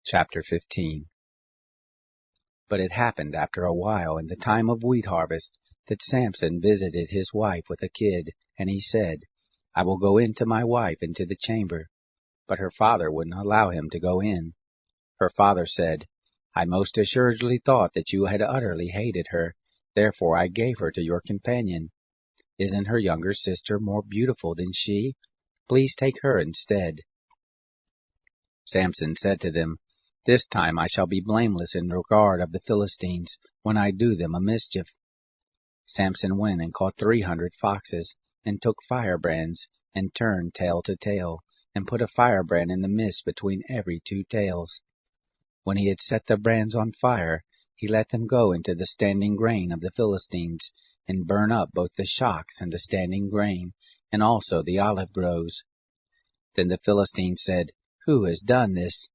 Chapter 15. But it happened after a while, in the time of wheat harvest, that Samson visited his wife with a kid, and he said, I will go in to my wife into the chamber. But her father wouldn't allow him to go in. Her father said, I most assuredly thought that you had utterly hated her, therefore I gave her to your companion. Isn't her younger sister more beautiful than she? Please take her instead. Samson said to them, This time I shall be blameless in regard of the Philistines, when I do them a mischief. Samson went and caught 300 foxes, and took firebrands, and turned tail to tail, and put a firebrand in the midst between every 2 tails. When he had set the brands on fire, he let them go into the standing grain of the Philistines, and burn up both the shocks and the standing grain, and also the olive groves. Then the Philistines said, Who has done this?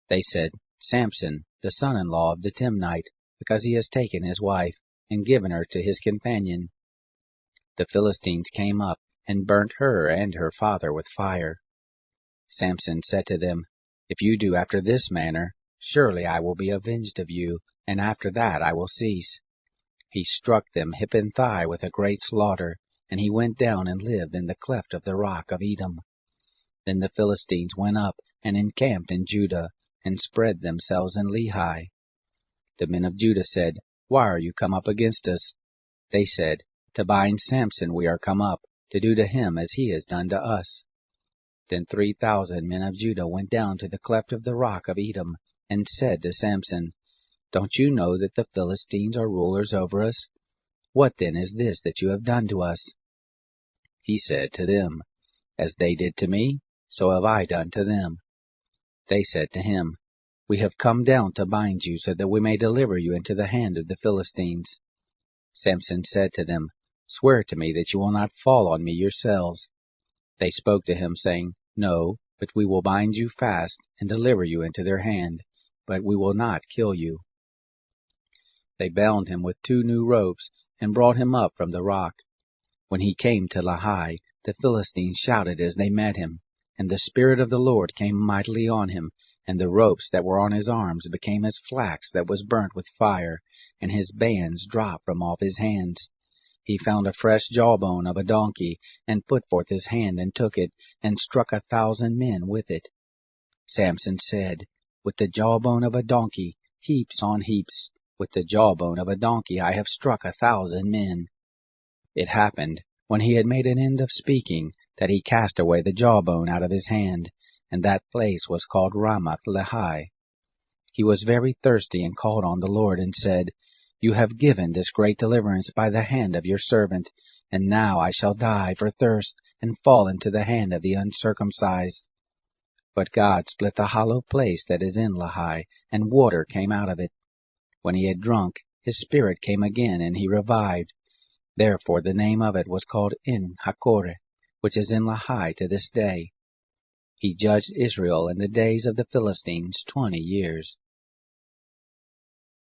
They said, Samson, the son-in-law of the Timnite, because he has taken his wife, and given her to his companion. The Philistines came up, and burnt her and her father with fire. Samson said to them, If you do after this manner, surely I will be avenged of you, and after that I will cease. He struck them hip and thigh with a great slaughter, and he went down and lived in the cleft of the rock of Edom. Then the Philistines went up and encamped in Judah, and spread themselves in Lehi. The men of Judah said, Why are you come up against us? They said, To bind Samson we are come up, to do to him as he has done to us. Then 3,000 men of Judah went down to the cleft of the rock of Edom, and said to Samson, Don't you know that the Philistines are rulers over us? What then is this that you have done to us? He said to them, As they did to me, so have I done to them. They said to him, We have come down to bind you, so that we may deliver you into the hand of the Philistines. Samson said to them, Swear to me that you will not fall on me yourselves. They spoke to him, saying, No, but we will bind you fast, and deliver you into their hand, but we will not kill you. They bound him with 2 new ropes, and brought him up from the rock. When he came to Lehi, the Philistines shouted as they met him, and the Spirit of the Lord came mightily on him, and the ropes that were on his arms became as flax that was burnt with fire, and his bands dropped from off his hands. He found a fresh jawbone of a donkey, and put forth his hand and took it, and struck 1,000 men with it. Samson said, With the jawbone of a donkey, heaps on heaps, with the jawbone of a donkey I have struck 1,000 men. It happened, when he had made an end of speaking, that he cast away the jawbone out of his hand, and that place was called Ramath-lehi. He was very thirsty, and called on the Lord, and said, You have given this great deliverance by the hand of your servant, and now I shall die for thirst, and fall into the hand of the uncircumcised. But God split the hollow place that is in Lehi, and water came out of it. When he had drunk, his spirit came again, and he revived. Therefore the name of it was called En-hakkore, which is in Lehi to this day. He judged Israel in the days of the Philistines 20 years.